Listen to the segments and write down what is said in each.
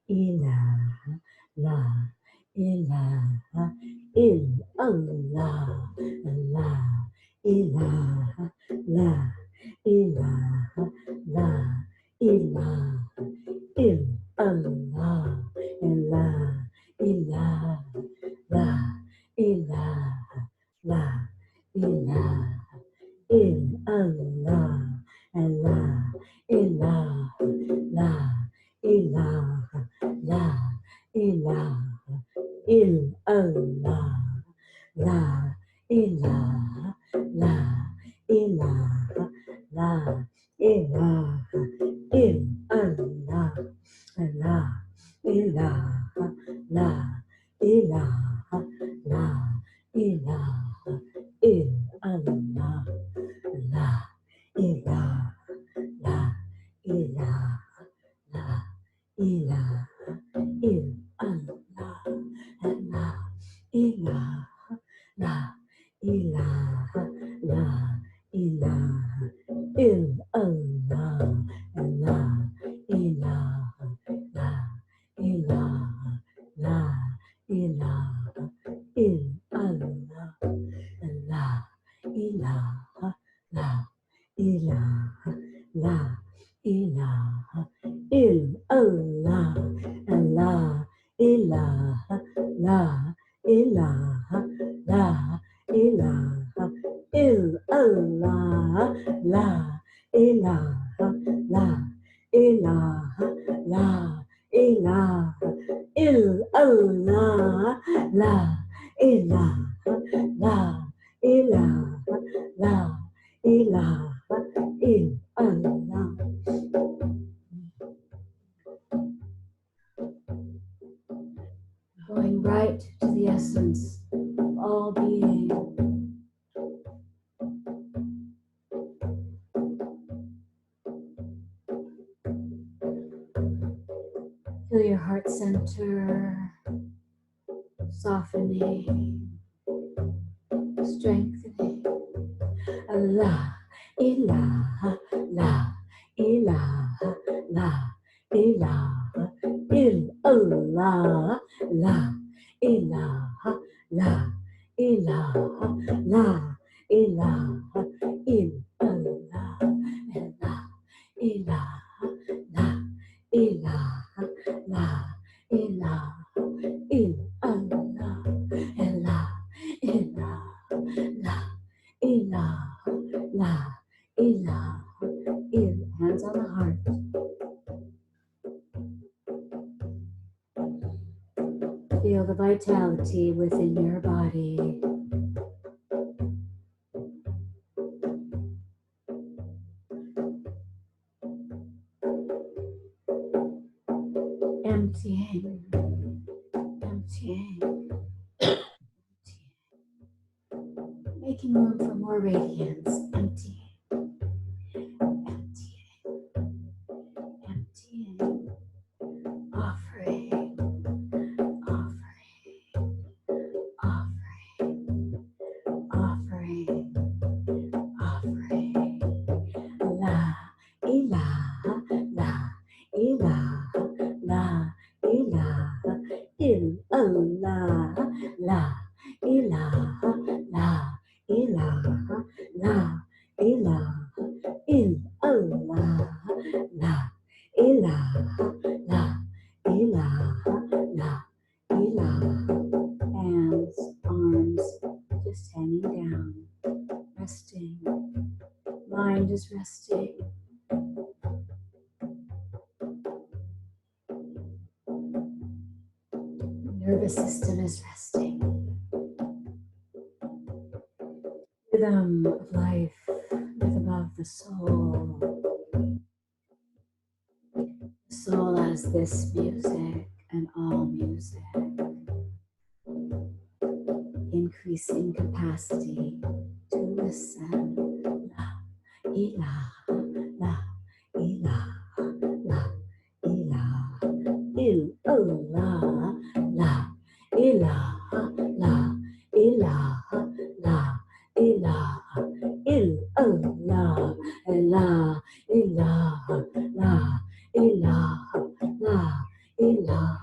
ilaha, la, ilaha, illallah, la, ilaha, la, ilaha, la, ilaha, illallah, la, ilaha, la, ilaha, la, ilaha, illallah, la, ilaha, la, ilaha, la, ilaha, illallah, la, ilaha, la, ilaha, la, ilaha, illallah, la, ilaha, la, ilaha, la, ilaha, illallah, la, ilaha, la, ilaha, la, ilaha, illallah, la, ilaha, la, ilaha, la, ilaha, illallah, la, ilaha, la, ilaha, la, ilaha, illallah, la, ilaha, la, ilaha, la, ilaha, illallah, la, ilaha, la, ilaha, la, ilaha, illallah, la, ilaha, la, ilaha, la, ilaha, illallah, la, ilaha, la, ilaha, la, ilaha, illallah. Going right to the essence of all being. Feel your heart center softening, strengthening. Allah, ilaha, la, ilaha, la, ilaha, illallah, la, ilaha, la, ilaha, la, ilaha, illallah, la, ilaha, la, ilaha, la, ilaha, illallah, la, ilaha, la, ilaha, la, ilaha, hands on the heart. Feel the vitality within your body. Emptying, emptying, emptying. Making room for more radiance. Emptying, emptying, emptying. Offering, offering, offering, offering, offering. La, ilaha, la, ilaha, la, ilaha, illallah, la, ilaha, la, ilaha, la, ilaha, illallah, la, ilaha, la, ilaha, la, ilaha. Hands, arms, just hanging down, resting. Mind is resting. Nervous system is resting. Rhythm of life, rhythm of the soul. The soul as this music and all music. Increasing capacity to listen. La, ilaha, la, ilaha, la, ilaha, illallah, la, ilaha, la, ilaha, la, ilaha, illallah, la, ilaha, la, ilaha, la, ilah,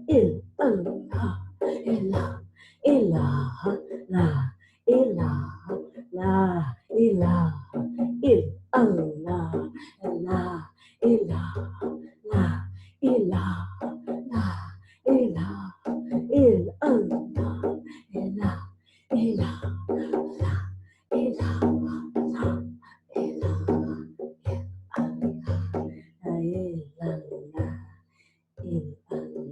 il, Allah, ilah, ilah, la, ilah, la, ilah, il, Allah, la, ilah, la, ilah, la, ilah, il, Allah, ilah, ilah, la, ilah, la, ilah, il, Allah, il, Allah, il, Allah, il, Allah, il, Allah, il, Allah,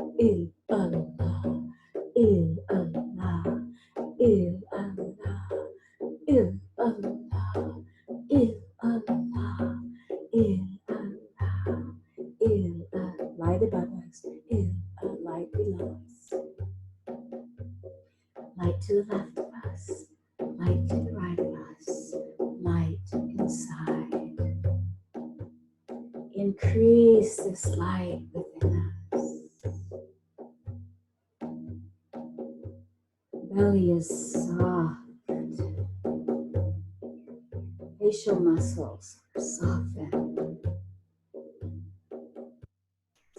il, Allah, il, Allah, il, Allah, il, Allah, il, Allah, il, light above us, il, light below us, light to the left of us, light to the right of us, light inside. Increase this light within us. Belly is soft. Facial muscles are softened.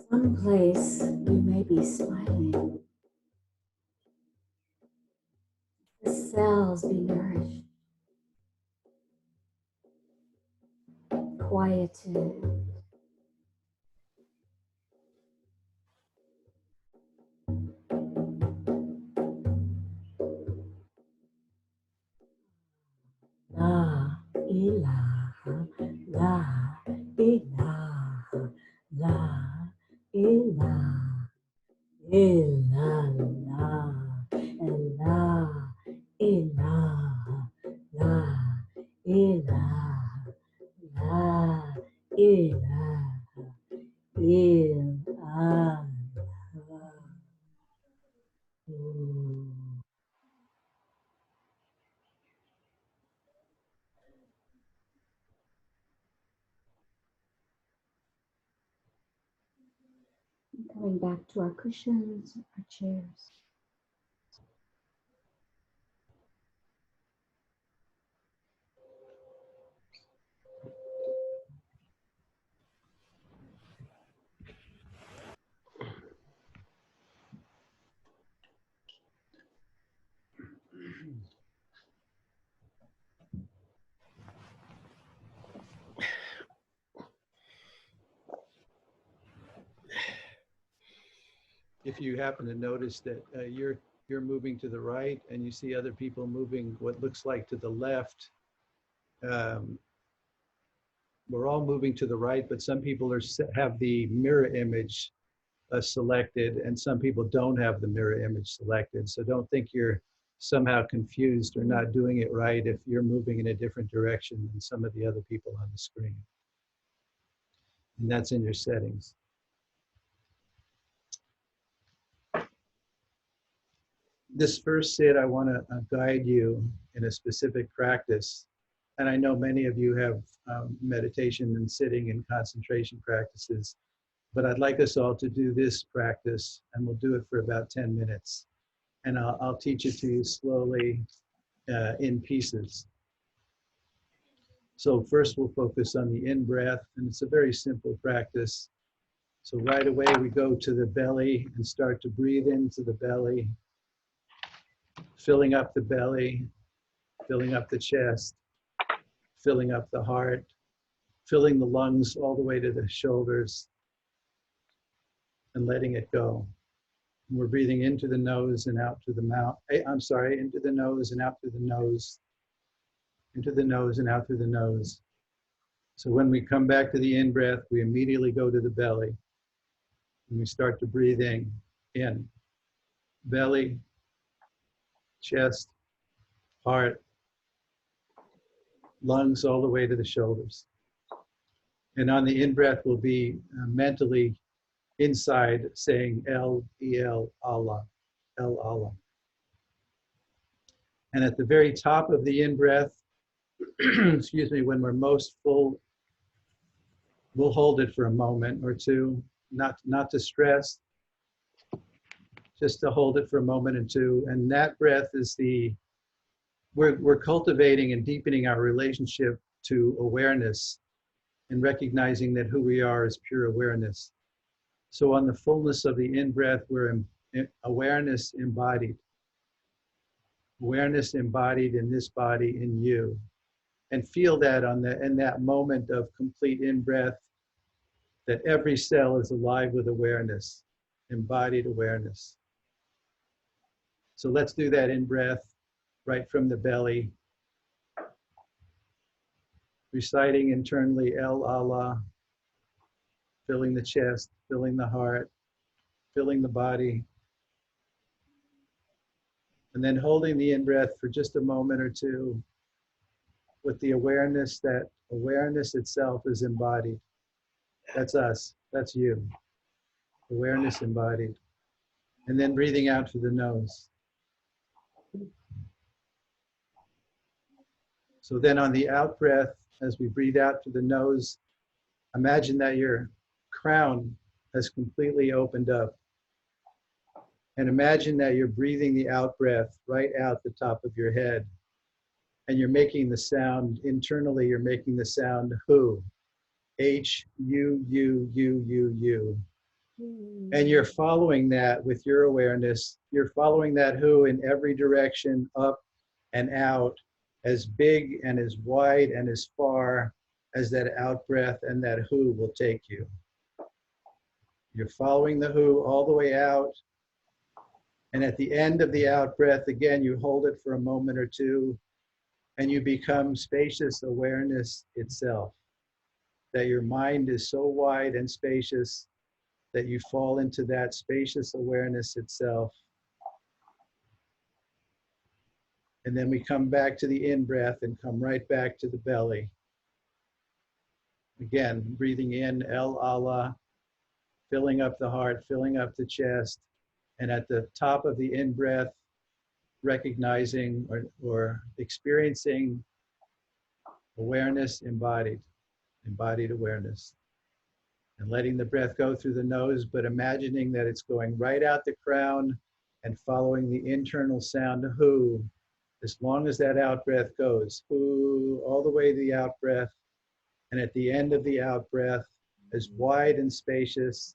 Someplace you may be smiling. The cells be nourished, quieted. La ilaha, la ilaha, la ilaha, illallah, la ilaha, la ilaha, la ilaha, illallah. Coming back to our cushions, our chairs. If you happen to notice that you're moving to the right and you see other people moving what looks like to the left, we're all moving to the right, but some people have the mirror image selected, and some people don't have the mirror image selected. So don't think you're somehow confused or not doing it right if you're moving in a different direction than some of the other people on the screen. And that's in your settings. This first sit, I want to guide you in a specific practice. And I know many of you have meditation and sitting and concentration practices, but I'd like us all to do this practice, and we'll do it for about 10 minutes. And I'll teach it to you slowly in pieces. So first we'll focus on the in-breath, and it's a very simple practice. So right away we go to the belly and start to breathe into the belly, filling up the belly, filling up the chest, filling up the heart, filling the lungs all the way to the shoulders, and letting it go. And we're breathing into the nose and out through the mouth. Into the nose and out through the nose, into the nose and out through the nose. So when we come back to the in-breath, we immediately go to the belly. And we start to breathe in. Belly, chest, heart, lungs all the way to the shoulders. And on the in-breath, we'll be mentally inside saying El, Allah, El, Allah. And at the very top of the in-breath, excuse me, when we're most full, we'll hold it for a moment or two, not to stress, just to hold it for a moment or two. And that breath is the we're cultivating and deepening our relationship to awareness and recognizing that who we are is pure awareness. So on the fullness of the in-breath, we're in awareness embodied. Awareness embodied in this body, in you. And feel that in that moment of complete in-breath, that every cell is alive with awareness, embodied awareness. So let's do that in-breath right from the belly, reciting internally El Allah, filling the chest, filling the heart, filling the body, and then holding the in-breath for just a moment or two with the awareness that awareness itself is embodied. That's us, that's you, awareness embodied. And then breathing out through the nose. So then on the out breath, as we breathe out through the nose, imagine that your crown has completely opened up. And imagine that you're breathing the out breath right out the top of your head. And you're making the sound, internally, you're making the sound who. H-U-U-U-U-U. And you're following that with your awareness. You're following that who in every direction, up and out, as big and as wide and as far as that out breath and that who will take you. You're following the who all the way out. And at the end of the out breath, again, you hold it for a moment or two, and you become spacious awareness itself. That your mind is so wide and spacious that you fall into that spacious awareness itself. And then we come back to the in-breath and come right back to the belly. Again, breathing in, El Allah, filling up the heart, filling up the chest. And at the top of the in-breath, recognizing or experiencing awareness embodied awareness. And letting the breath go through the nose, but imagining that it's going right out the crown and following the internal sound who, as long as that out breath goes, who, all the way to the out breath. And at the end of the out breath, as wide and spacious,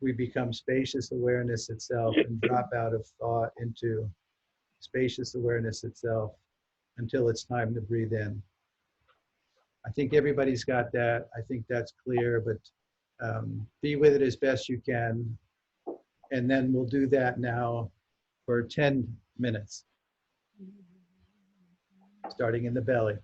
we become spacious awareness itself and drop out of thought into spacious awareness itself until it's time to breathe in. I think everybody's got that. I think that's clear, but be with it as best you can. And then we'll do that now for 10 minutes, starting in the belly.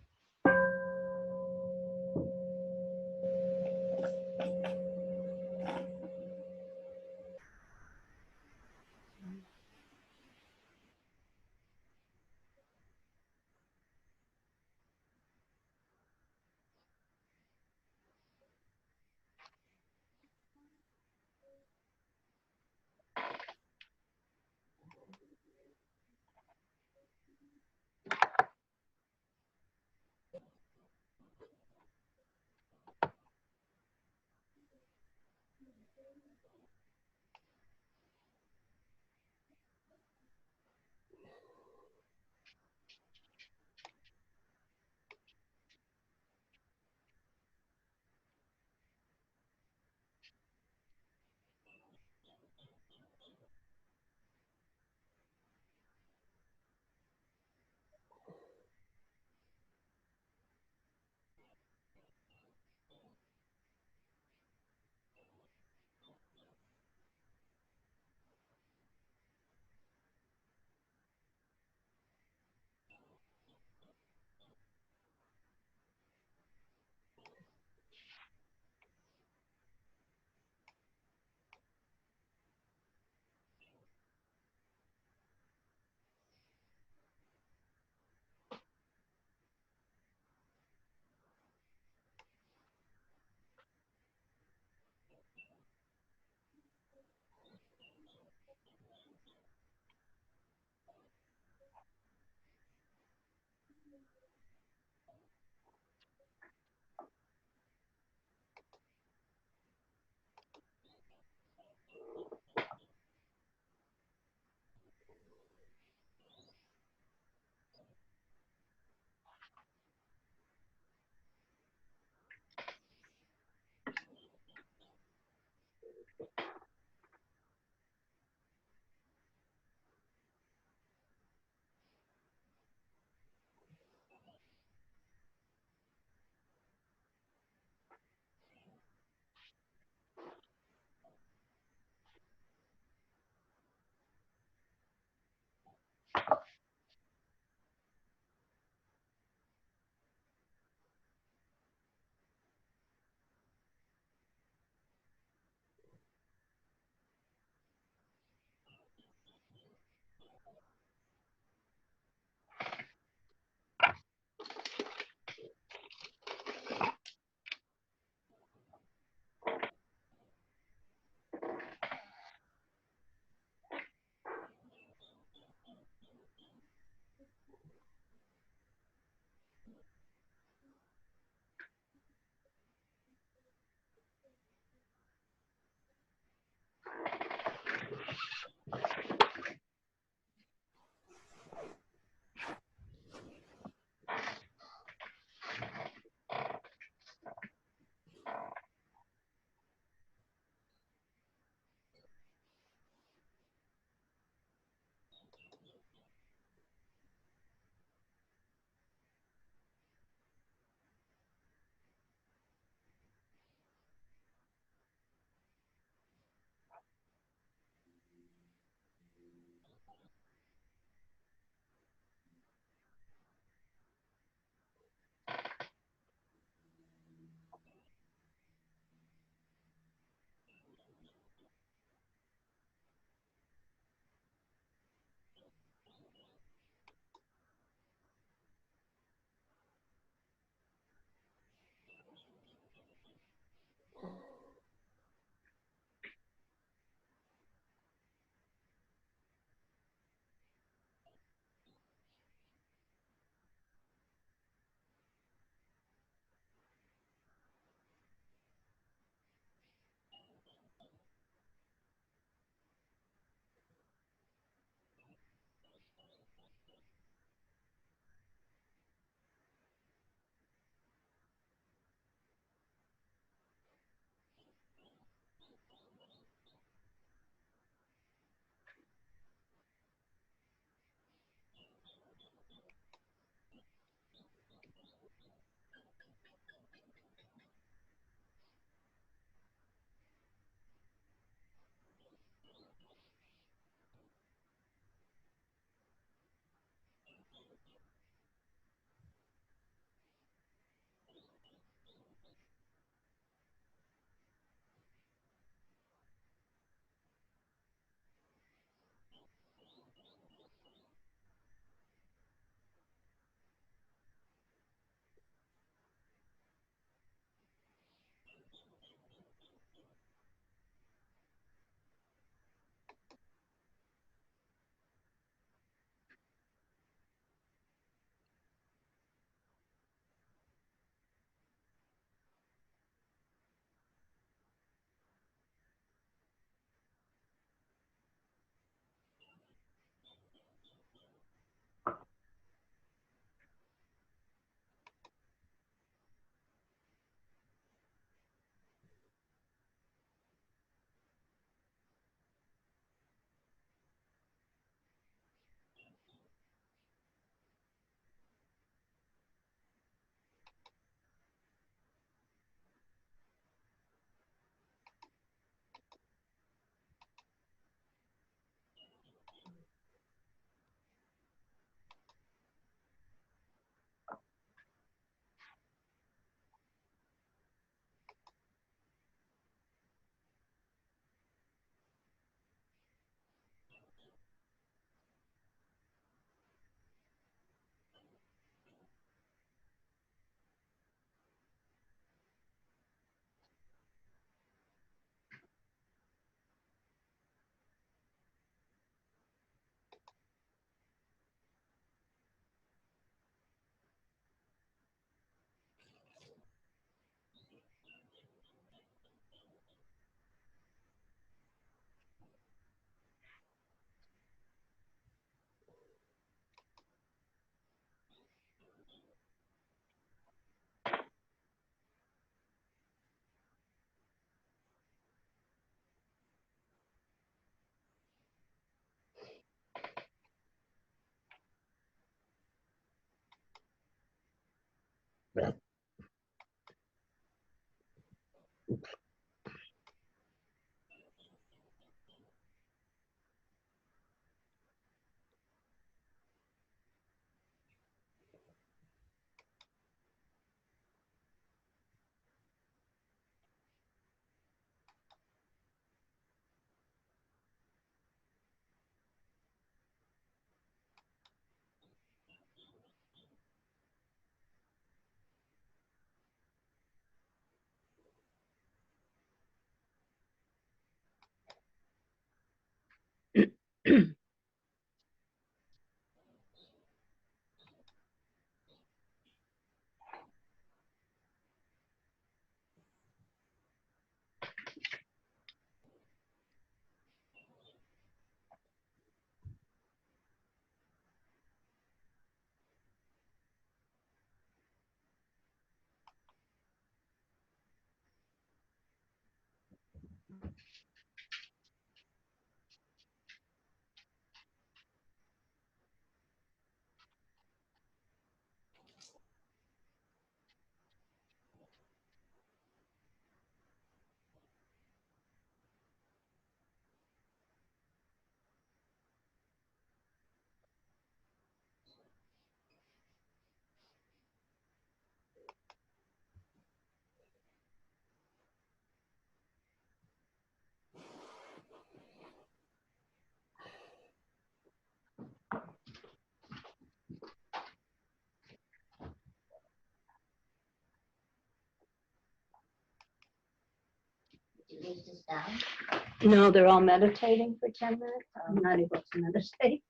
No, they're all meditating for 10 minutes. I'm not able to meditate.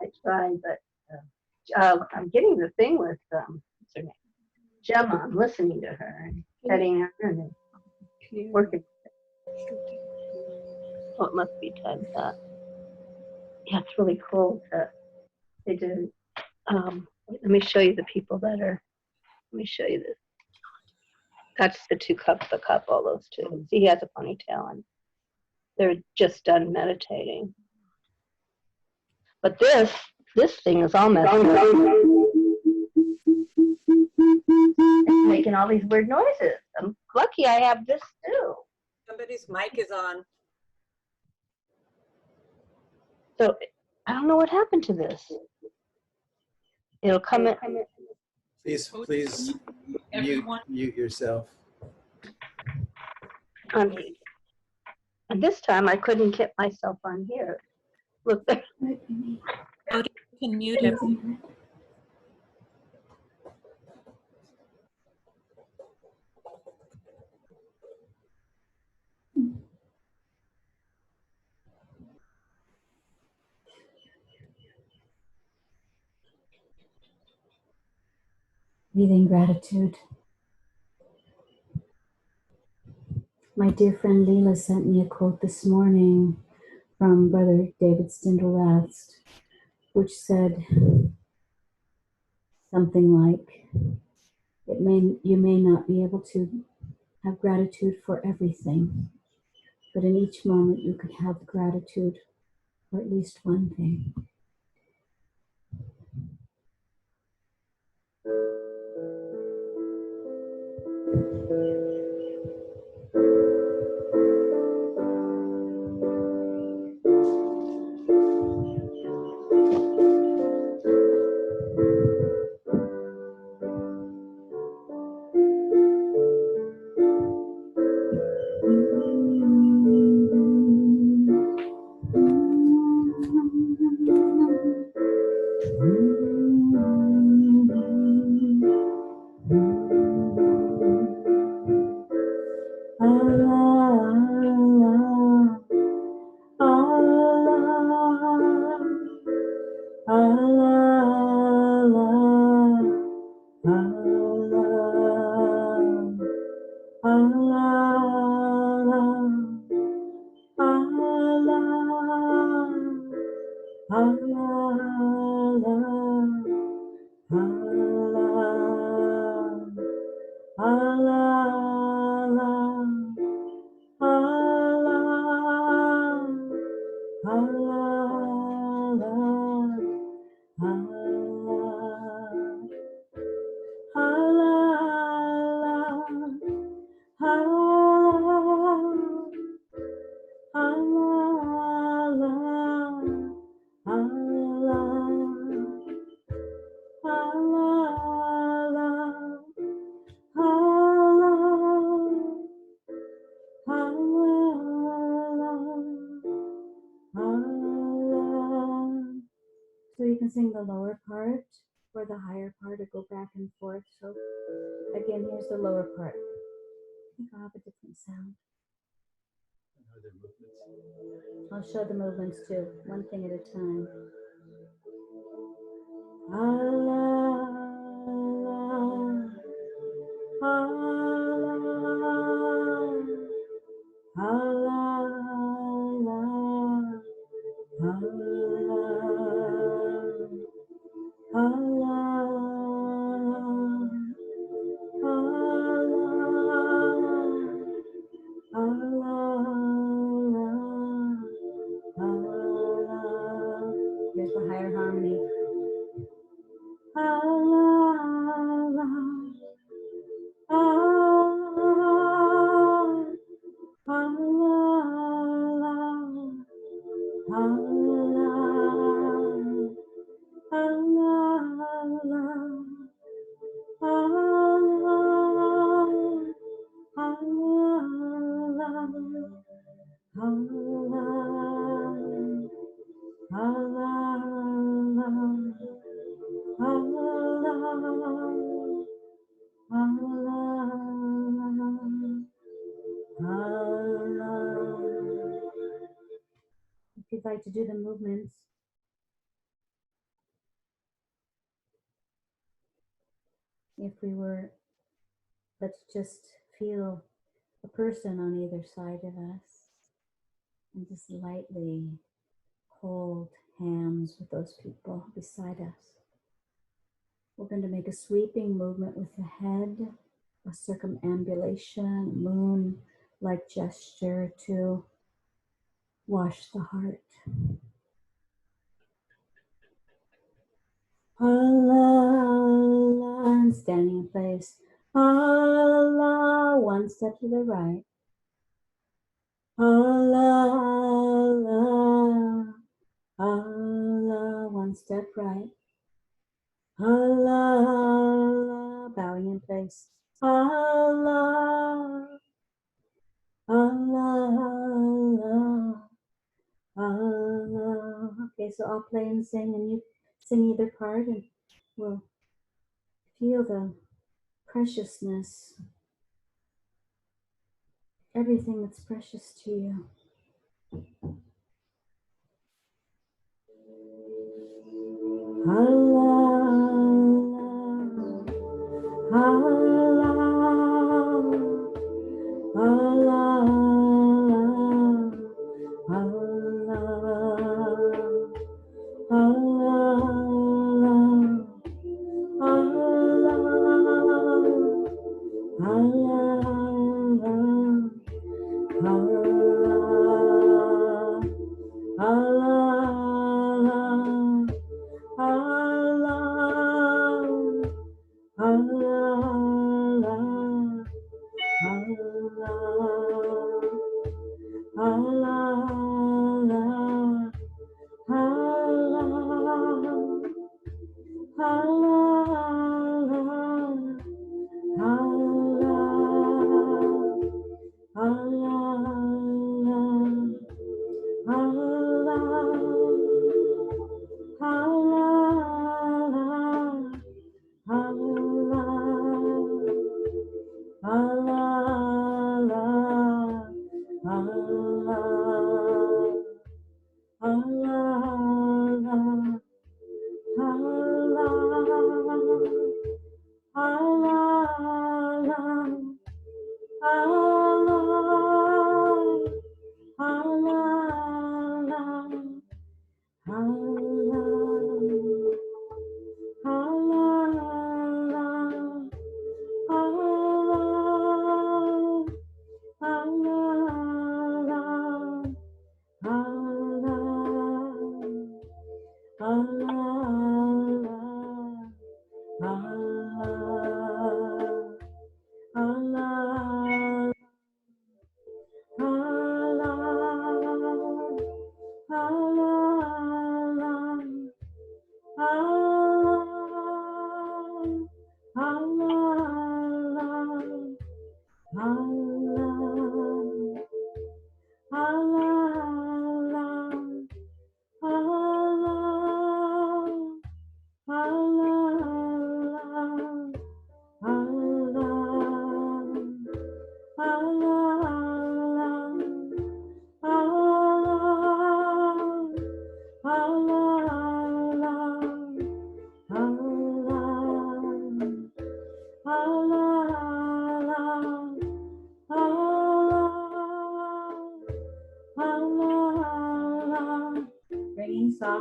I tried, but I'm getting the thing with what's her name? Gemma. I'm listening to her and petting her and working. Oh, it must be timed up. Yeah, it's really cool to they do. Let me show you the people that are. Let me show you this. That's the two cups, the cup, all those two. See, he has a ponytail and they're just done meditating. But this thing is all messed up. It's making all these weird noises. I'm lucky I have this too. Somebody's mic is on. So I don't know what happened to this. It'll come in. Please mute yourself. And this time I couldn't get myself on here. Look there. Bodhi, you can mute it. Breathing gratitude. My dear friend Leilah sent me a quote this morning from Brother David Stindelrast, which said something like, you may not be able to have gratitude for everything, but in each moment you could have gratitude for at least one thing. cleansing the lower part or the higher part, or go back and forth. So again, here's the lower part. I think I'll have a different sound. Are there movements? I'll show the movements too, one thing at a time. Allah, Allah, Allah, Allah, Allah, here's the higher harmony. Allah, Allah, Allah, if you'd like to do the movements, if we were, let's just feel a person on either side of us and just lightly hold hands with those people beside us. We're going to make a sweeping movement with the head, a circumambulation, moon-like gesture to wash the heart. Allah, Allah, and standing in place. Allah, one step to the right. Allah, Allah, Allah, one step right. Allah, Allah, bowing in place. Allah, Allah, Allah, Allah. Okay, so I'll play and sing, and you sing either part, and we'll feel the preciousness, everything that's precious to you. Allah, Allah, Allah,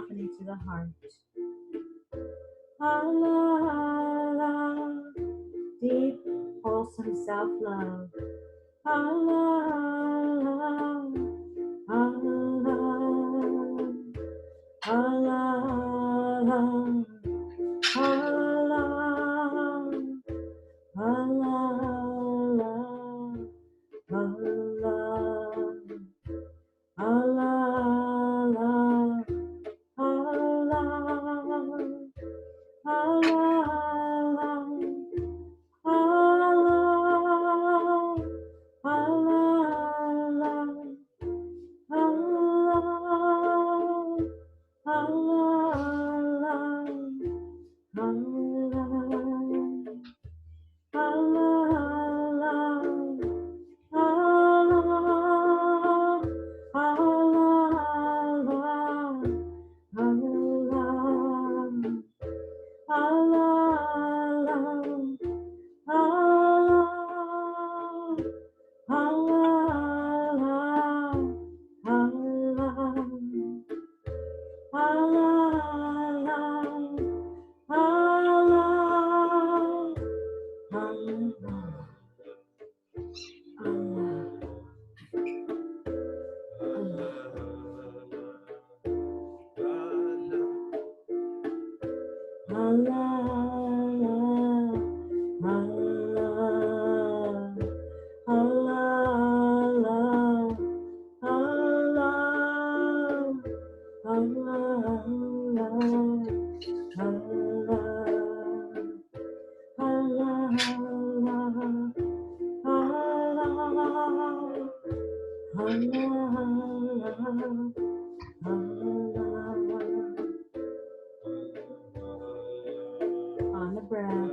softening to the heart. Allah, Allah, deep, wholesome self-love. Allah, Allah, Allah, Allah, Allah, Allah, On the breath.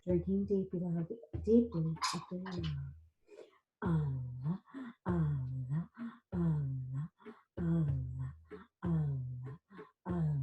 Drinking deeply, deeply after you. Allah, Allah, Allah, Allah, Allah, Allah, Allah,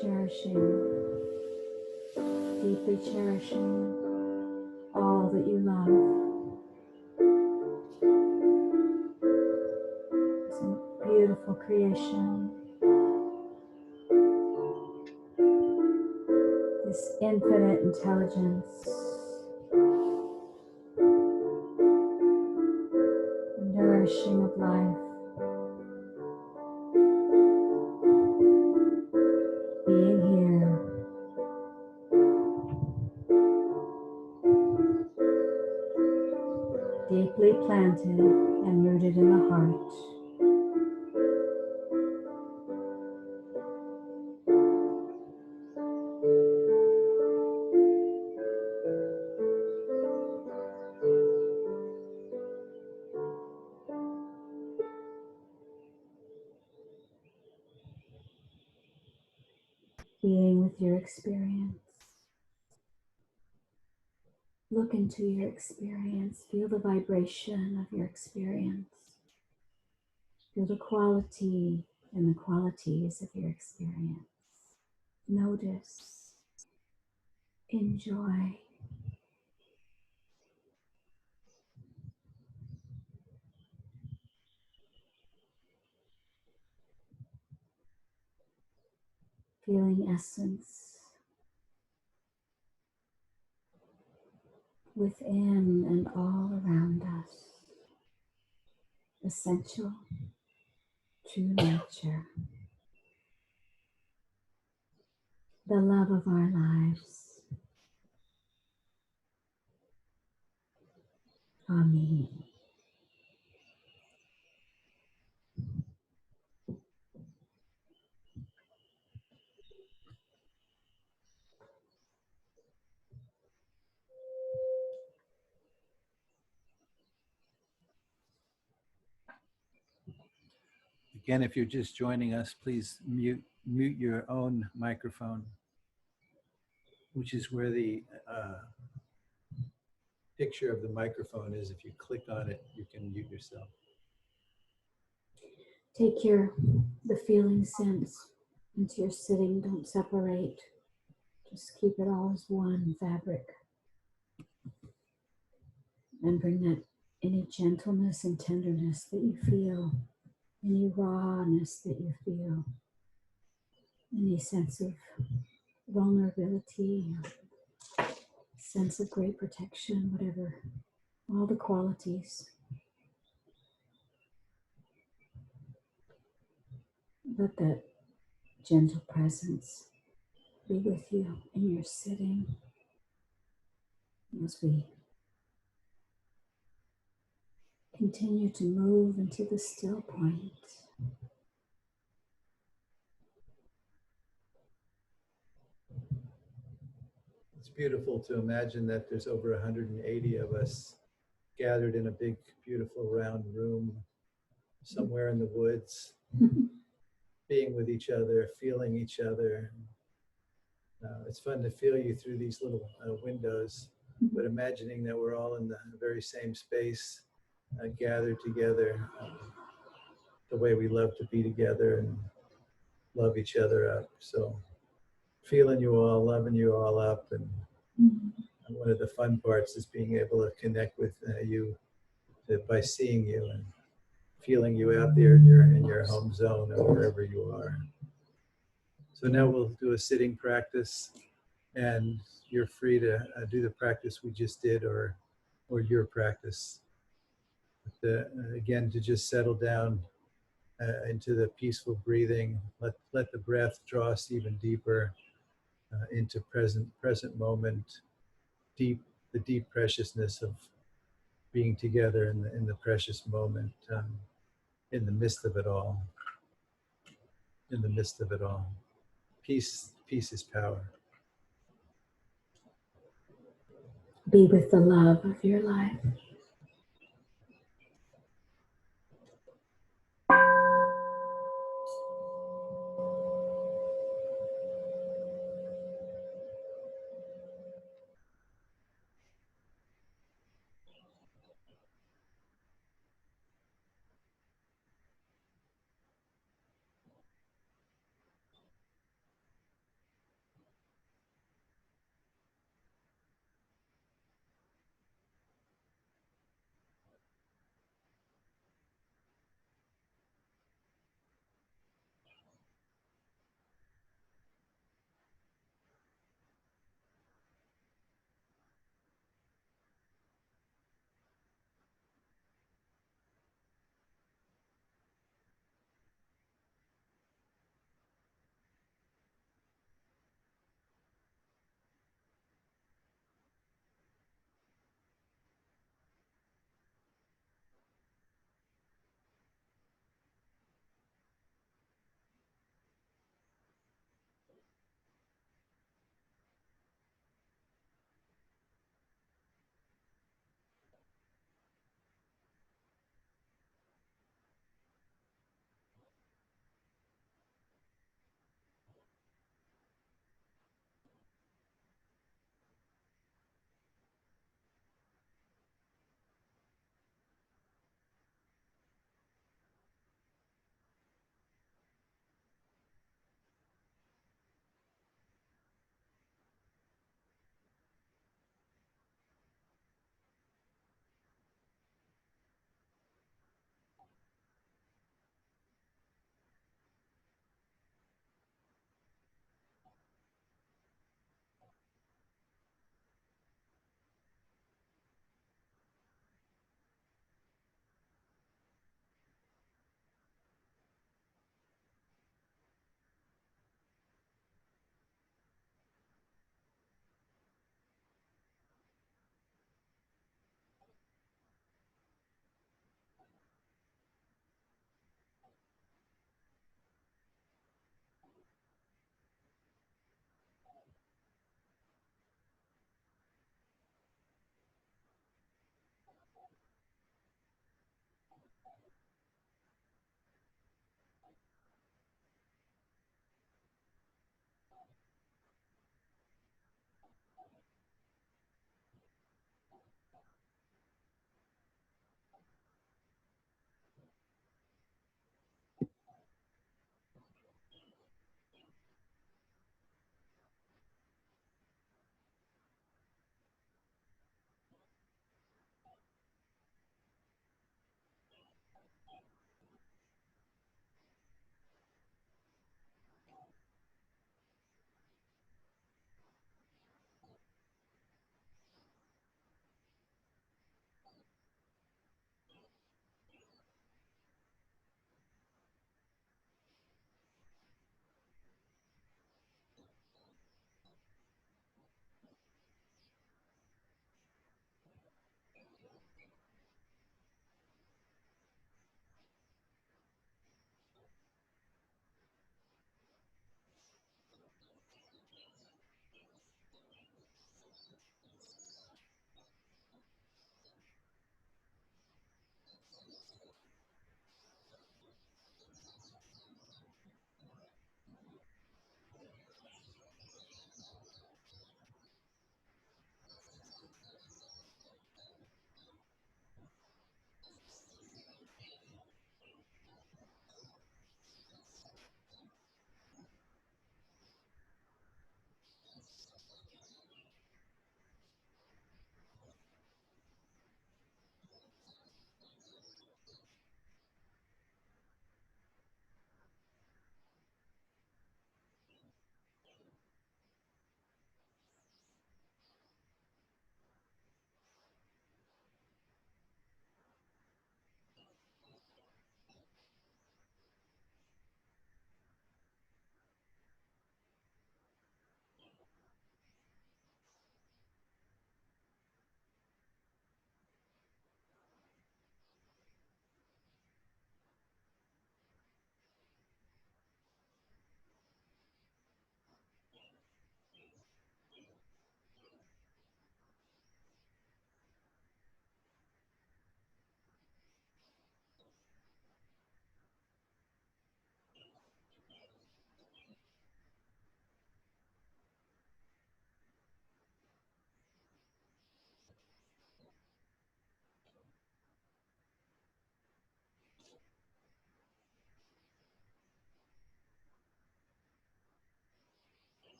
Cherishing, deeply cherishing all that you love. It's a beautiful creation. This infinite intelligence, nourishing of life, being here, deeply planted and rooted in the heart. Being with your experience. Look into your experience. Feel the vibration of your experience. Feel the quality and the qualities of your experience. Notice, enjoy. Feeling essence within and all around us. Essential, true nature. The love of our lives. Amen. Again, if you're just joining us, please mute your own microphone, which is where the picture of the microphone is. If you click on it, you can mute yourself. Take the feeling sense into your sitting. Don't separate. Just keep it all as one fabric. And bring that any gentleness and tenderness that you feel, any rawness that you feel, any sense of vulnerability, sense of great protection, whatever, all the qualities. Let that gentle presence be with you in your sitting as we continue to move into the still point. It's beautiful to imagine that there's over 180 of us gathered in a big, beautiful round room somewhere in the woods, being with each other, feeling each other. It's fun to feel you through these little windows, but imagining that we're all in the very same space, gathered together, the way we love to be together and love each other up. So feeling you all, loving you all up, and one of the fun parts is being able to connect with you by seeing you and feeling you out there in your home zone or wherever you are. So now we'll do a sitting practice, and you're free to do the practice we just did or your practice. Again, to just settle down into the peaceful breathing. Let the breath draw us even deeper into present moment, the deep preciousness of being together in the precious moment, in the midst of it all. In the midst of it all, peace is power. Be with the love of your life.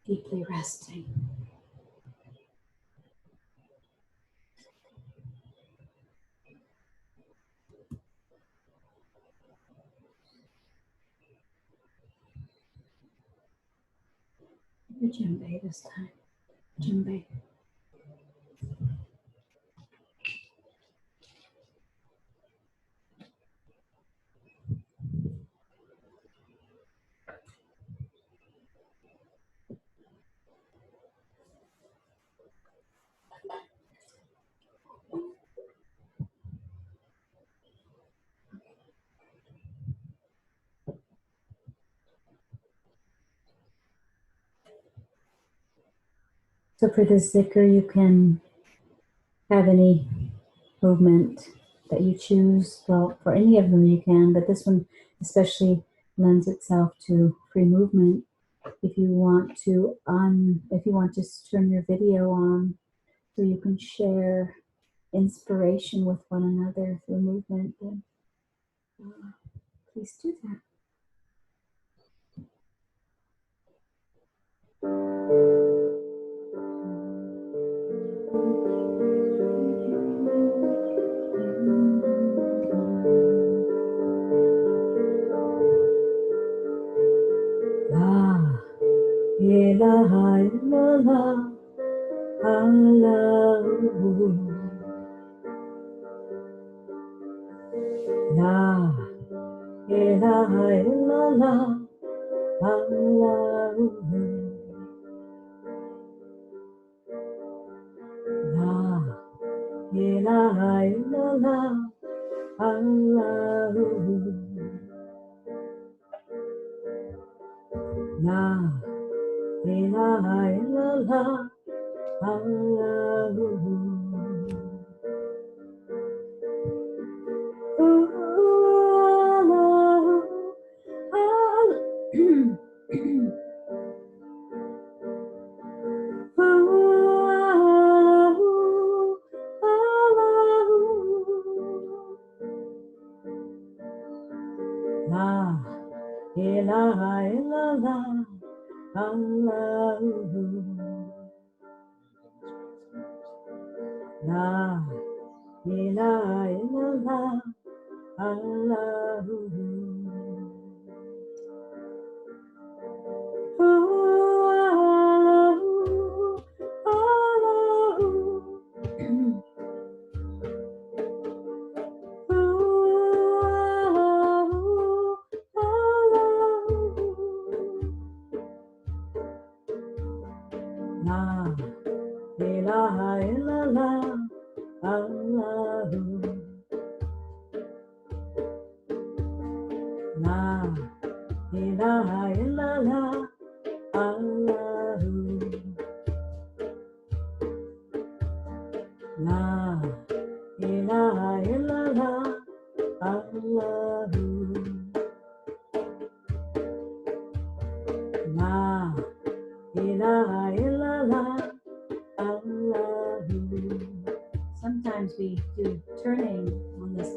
Deeply resting. Your djembe this time. Djembe. So for this zikr, you can have any movement that you choose. Well, for any of them you can, but this one especially lends itself to free movement. If you want to turn your video on so you can share inspiration with one another through movement, then please do that. La ilaha illallah, Allahu. La ilaha illallah, Allahu. La ilaha illallah, Allahu. La ilaha illallah, Allahu. La ilaha illallah, Allahu. La ilaha illallah, Allahu. La ilaha illallah, Allahu. La ilaha illallah, Allahu. La ilaha illallah, Allahu. La ilaha illallah, Allahu. Sometimes we do turning on this.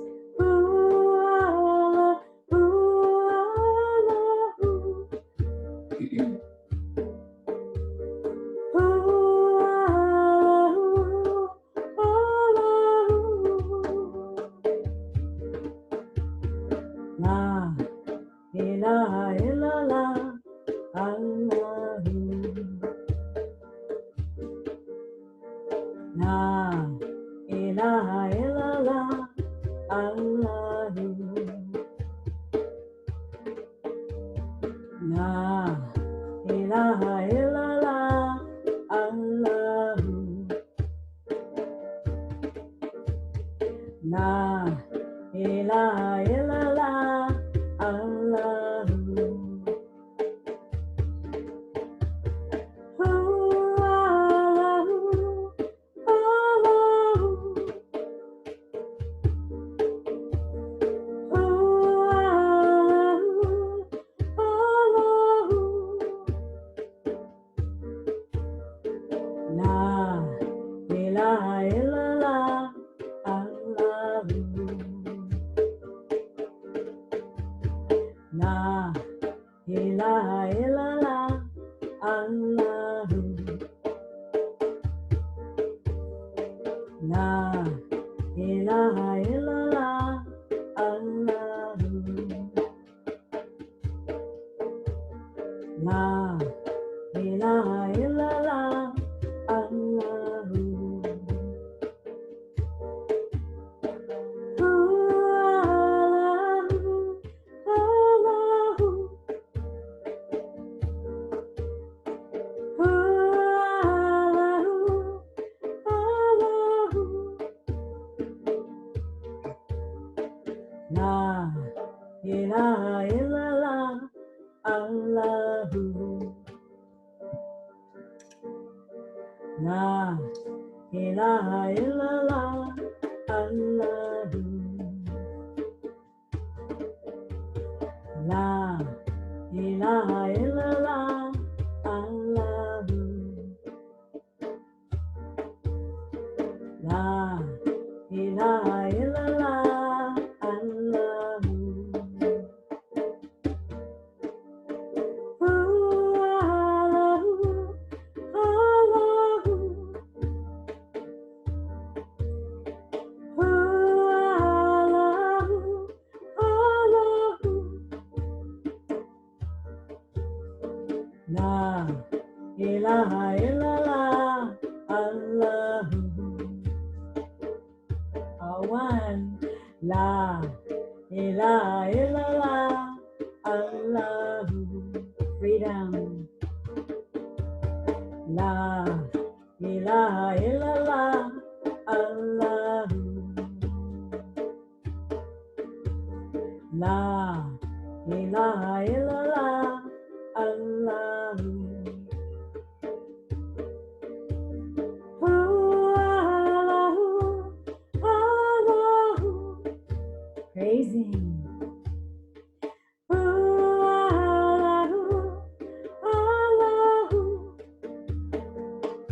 La ilaha illallah, Allahu. La ilaha illallah, Allahu. La ilaha illallah, Allahu. La ilaha illallah, Allahu. La ilaha illallah, Allahu. La ilaha illallah, Allahu. La ilaha illallah, Allahu. La ilaha illallah, Allahu. La ilaha illallah, Allahu. La ilaha illallah, Allahu. One. La ilaha illallah, Allahu. Freedom. La ilaha illallah, Allahu. La ilaha illallah, Allahu. Praising.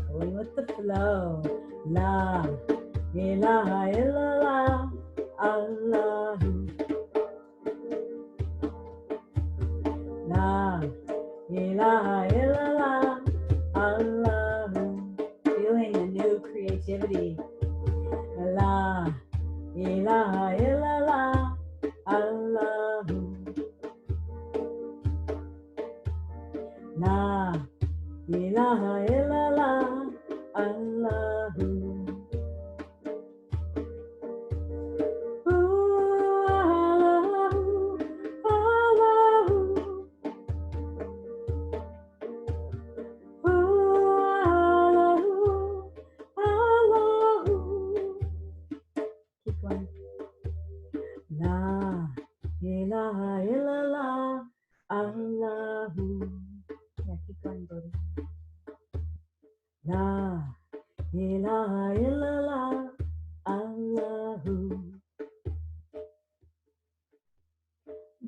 Going with the flow. La ilaha illallah, Allahu. La ilaha illallah, Allahu. Feeling the new creativity. La ilaha illallah, Allahu. La ilaha illallah, Allahu. Keep going. La ilaha illallah, Allahu. Yeah, keep going, Bodhi. La ilaha illallah, Allahu.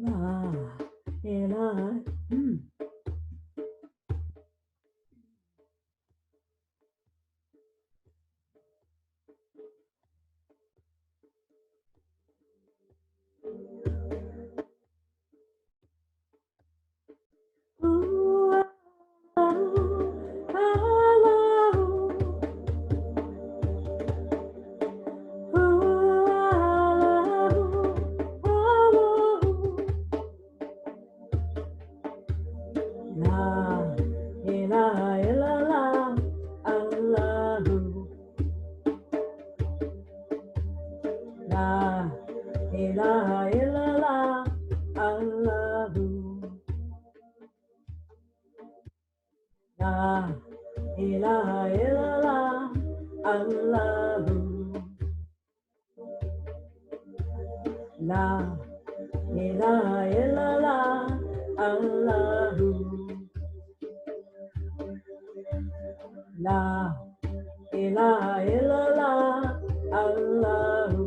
La ilaha. La ilaha illallah, Allahu. La ilaha illallah, Allahu. La ilaha illallah, Allahu. La ilaha illallah, Allahu. La ilaha illallah, Allahu.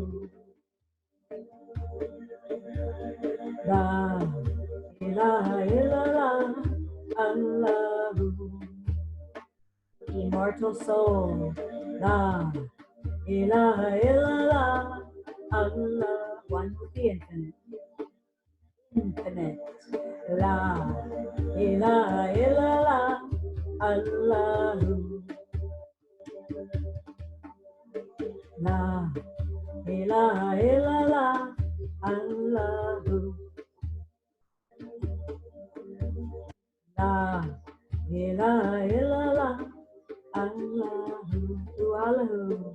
La ilaha illallah, Allahu. Immortal soul. La ilaha illallah, Allah. One with the infinite. Infinite. La ilaha illallah, Allahu. La ilaha illallah, Allahu. La, ila, ila, la, Allahu, Allahu.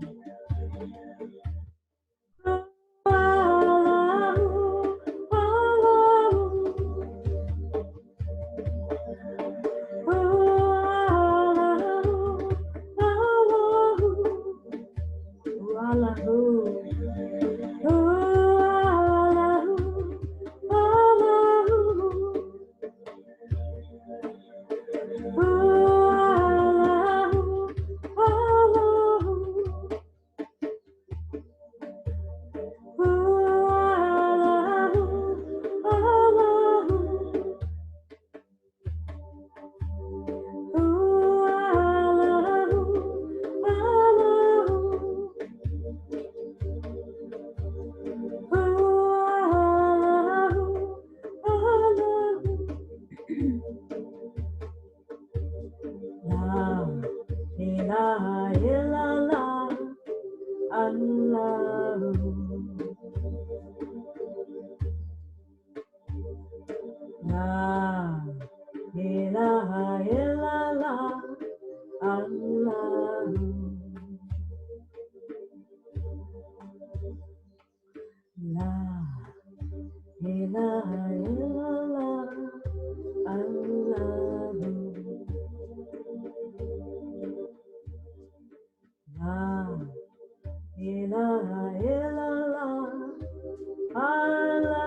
Allahu,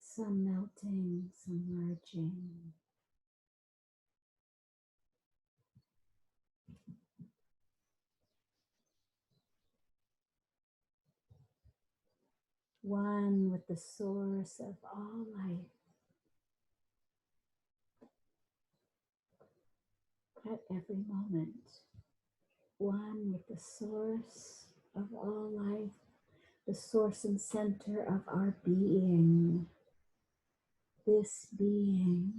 some melting, some merging. One with the source of all life at every moment. One with the source of all life, the source and center of our being. This being.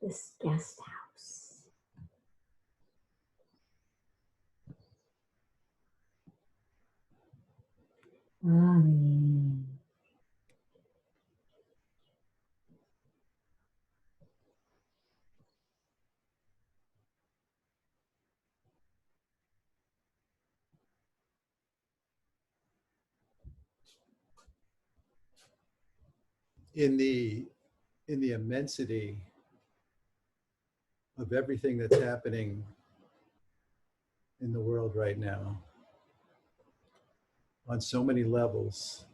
This guest house. Amen. In the immensity of everything that's happening in the world right now, on so many levels,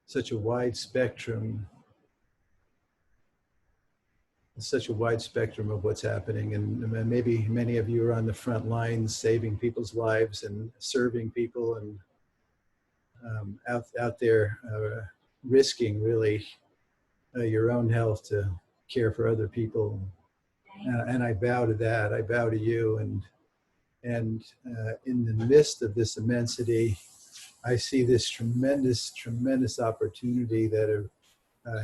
such a wide spectrum of what's happening, and maybe many of you are on the front lines saving people's lives and serving people, and out there risking really your own health to care for other people. And I bow to that. I bow to you. And in the midst of this immensity, I see this tremendous opportunity that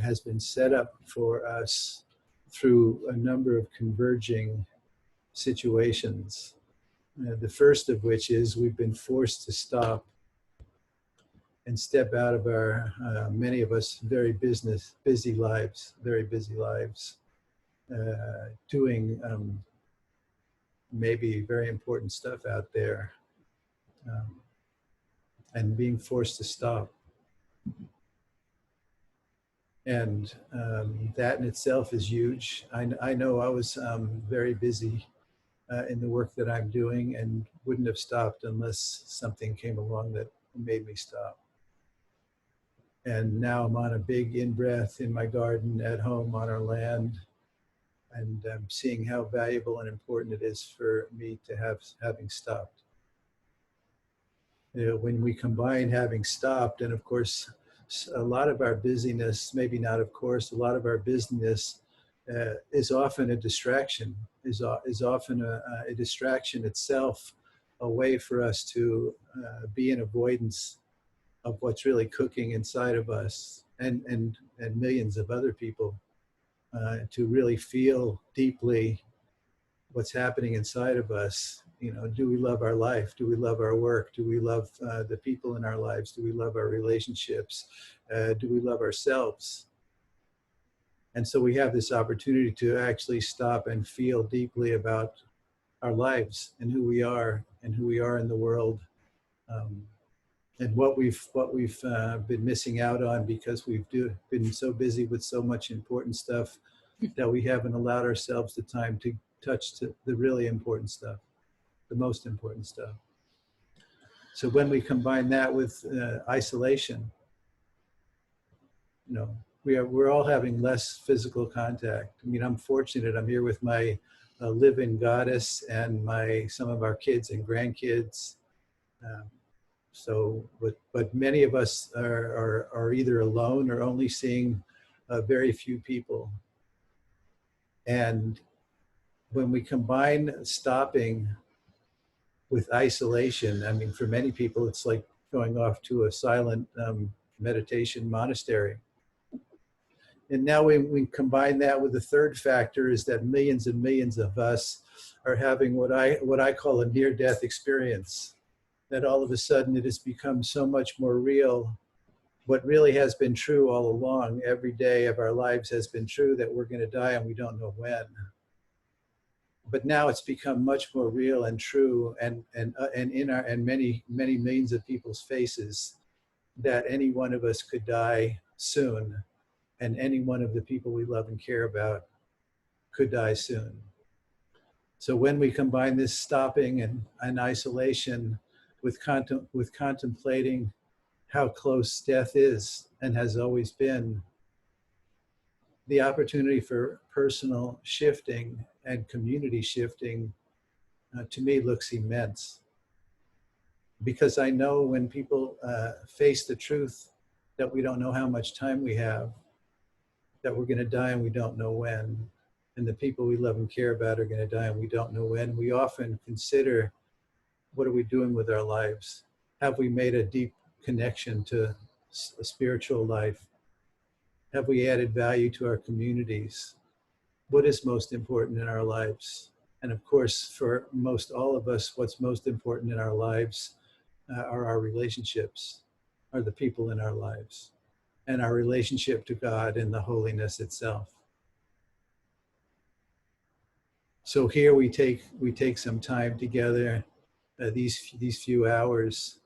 has been set up for us through a number of converging situations. The first of which is we've been forced to stop and step out of our, many of us, very busy lives, doing maybe very important stuff out there, and being forced to stop. And that in itself is huge. I know I was very busy in the work that I'm doing and wouldn't have stopped unless something came along that made me stop. And now I'm on a big in-breath in my garden at home on our land, and I'm seeing how valuable and important it is for me to having stopped. You know, when we combine having stopped, and of course, a lot of our busyness, maybe not of course, a lot of our busyness is often a distraction, is often a distraction itself, a way for us to be in avoidance of what's really cooking inside of us and millions of other people, to really feel deeply what's happening inside of us. You know, do we love our life? Do we love our work? Do we love the people in our lives? Do we love our relationships? Do we love ourselves? And so we have this opportunity to actually stop and feel deeply about our lives and who we are in the world, and what we've been missing out on because we've been so busy with so much important stuff that we haven't allowed ourselves the time to touch the really important stuff, the most important stuff. So when we combine that with isolation, you know, we're all having less physical contact. I mean, I'm fortunate. I'm here with my live-in goddess and some of our kids and grandkids. But many of us are either alone or only seeing very few people. And when we combine stopping with isolation, I mean, for many people, it's like going off to a silent meditation monastery. And now we combine that with the third factor, is that millions and millions of us are having what I call a near-death experience. That all of a sudden it has become so much more real. What really has been true all along, every day of our lives has been true, that we're going to die and we don't know when. But now it's become much more real and true, and in many millions of people's faces, that any one of us could die soon. And any one of the people we love and care about could die soon. So when we combine this stopping and isolation with contemplating how close death is and has always been, the opportunity for personal shifting and community shifting, to me, looks immense. Because I know when people face the truth that we don't know how much time we have, that we're going to die and we don't know when, and the people we love and care about are going to die and we don't know when, we often consider, what are we doing with our lives? Have we made a deep connection to a spiritual life? Have we added value to our communities? What is most important in our lives? And of course, for most all of us, what's most important in our lives are our relationships, are the people in our lives, and our relationship to God and the holiness itself. So here we take some time together, these few hours,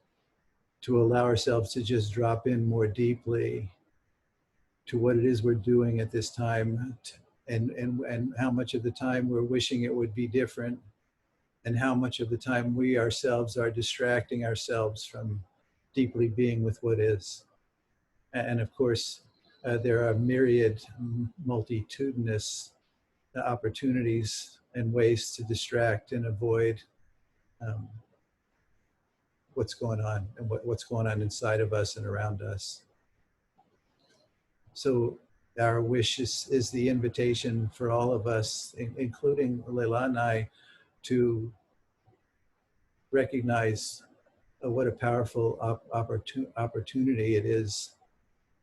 to allow ourselves to just drop in more deeply to what it is we're doing at this time, and how much of the time we're wishing it would be different, and how much of the time we ourselves are distracting ourselves from deeply being with what is. And of course, there are myriad, multitudinous opportunities and ways to distract and avoid what's going on and what's going on inside of us and around us. So our wish is the invitation for all of us, including Leilah and I, to recognize what a powerful opportunity it is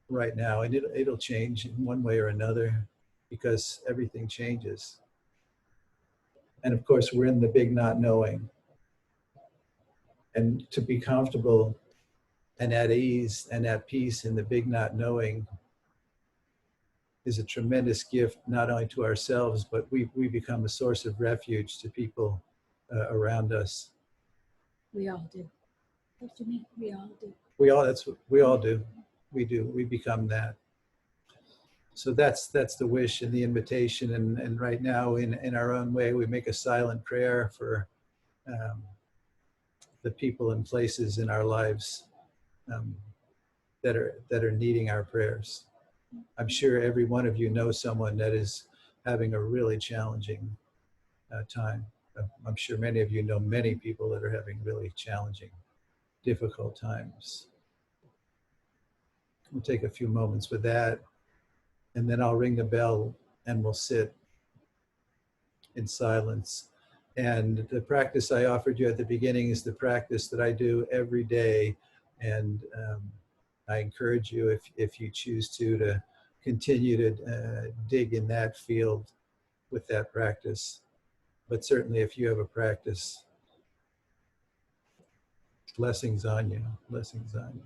right now. And it'll change in one way or another, because everything changes. And of course, we're in the big not knowing. And to be comfortable and at ease and at peace in the big not knowing is a tremendous gift, not only to ourselves, but we become a source of refuge to people around us. We all do. What do you mean? We all do. That's what we all do. We do. We become that. So that's the wish and the invitation. And right now, in our own way, we make a silent prayer for the people and places in our lives that are needing our prayers. I'm sure every one of you knows someone that is having a really challenging time. I'm sure many of you know many people that are having really challenging, difficult times. We'll take a few moments with that, and then I'll ring the bell and we'll sit in silence. And the practice I offered you at the beginning is the practice that I do every day. And I encourage you, if you choose to continue to dig in that field with that practice. But certainly if you have a practice, blessings on you, blessings on you.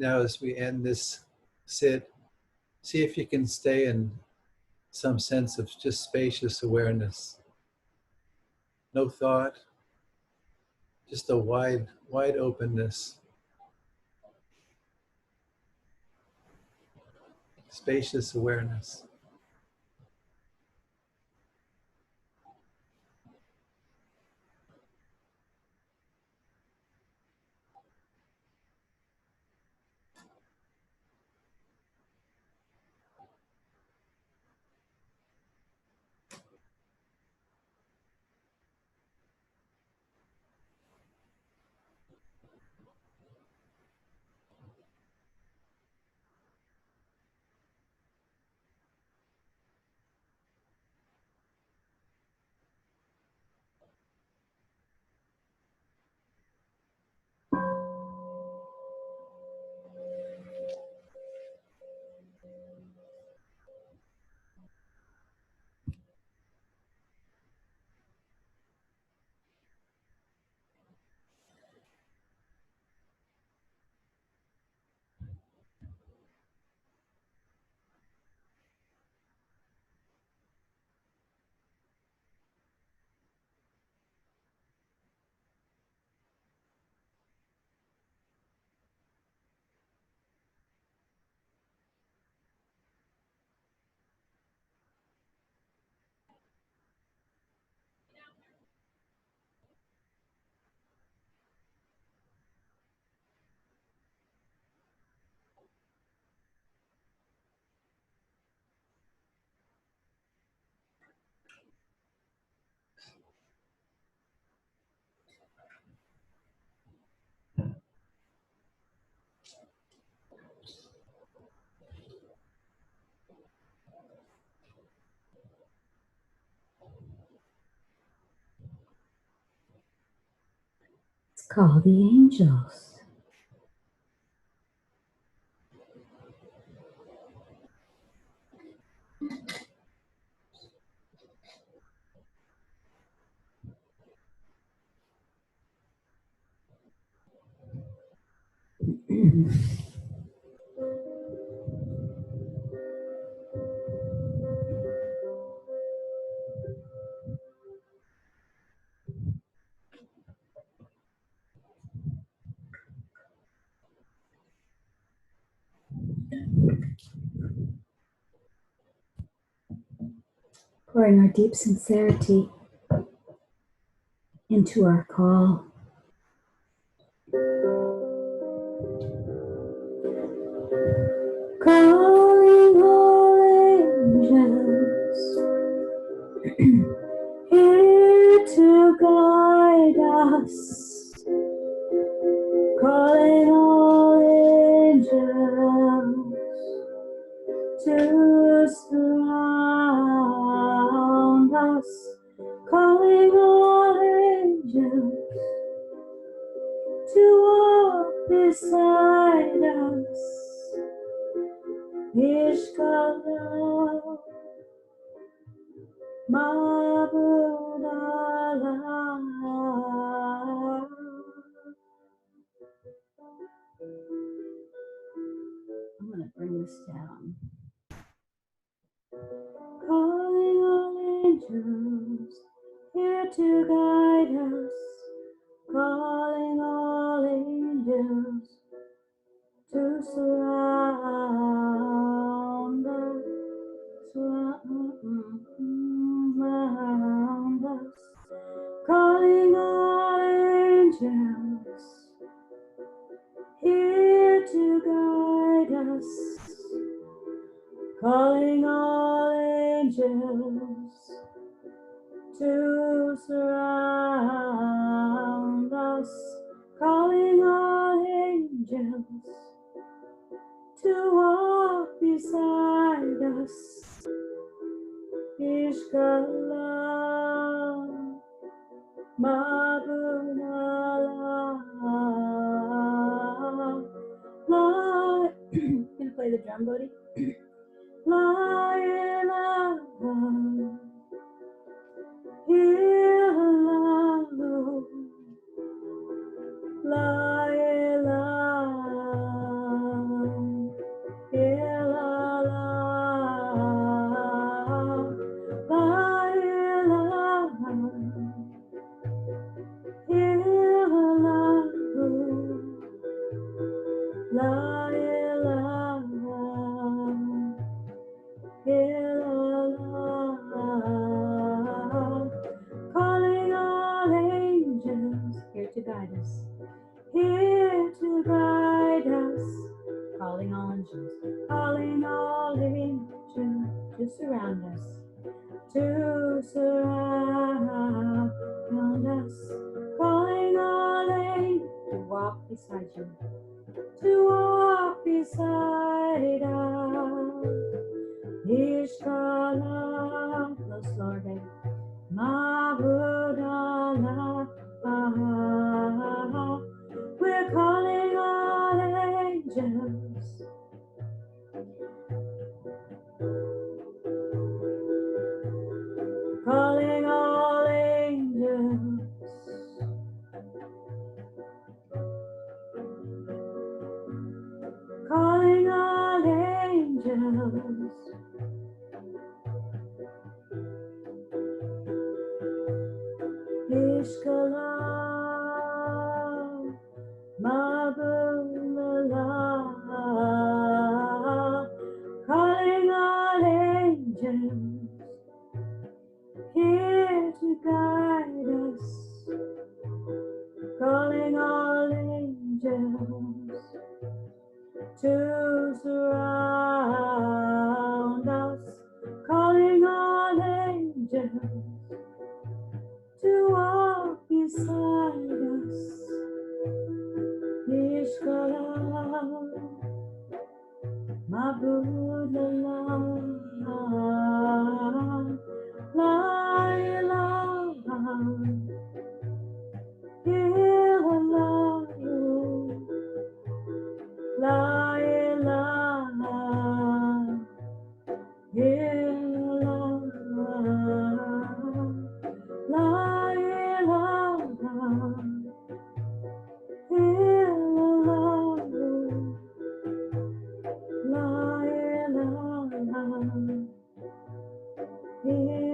Now, as we end this sit, see if you can stay in some sense of just spacious awareness. No thought, just a wide openness. Spacious awareness. Let's call the angels. Pouring our deep sincerity into our call. Calling all angels here to guide us. Calling all angels to surround us. Calling all angels to walk beside us. Ishkala Mabudala. I'm going to bring this down. Calling all angels here to guide us. Calling all angels to surround us. Surround us. Calling all angels here to guide us. Calling all angels to surround us. Calling all angels to walk beside us. Ishkala Mabunala. Gonna play the drum, Bodhi. Leilah, Leilah, surround us, to surround us, calling all angels to walk beside you, to walk beside us. Ishkala, the Lord, Mabudala, we're calling all angels, calling all angels, calling all angels. Ishkala, Mabulala, calling all angels, here to guide us, calling all angels, to surround us, calling all angels, to walk beside us. Ishkala, Mabudala, Leilah, Leilah, Leilah,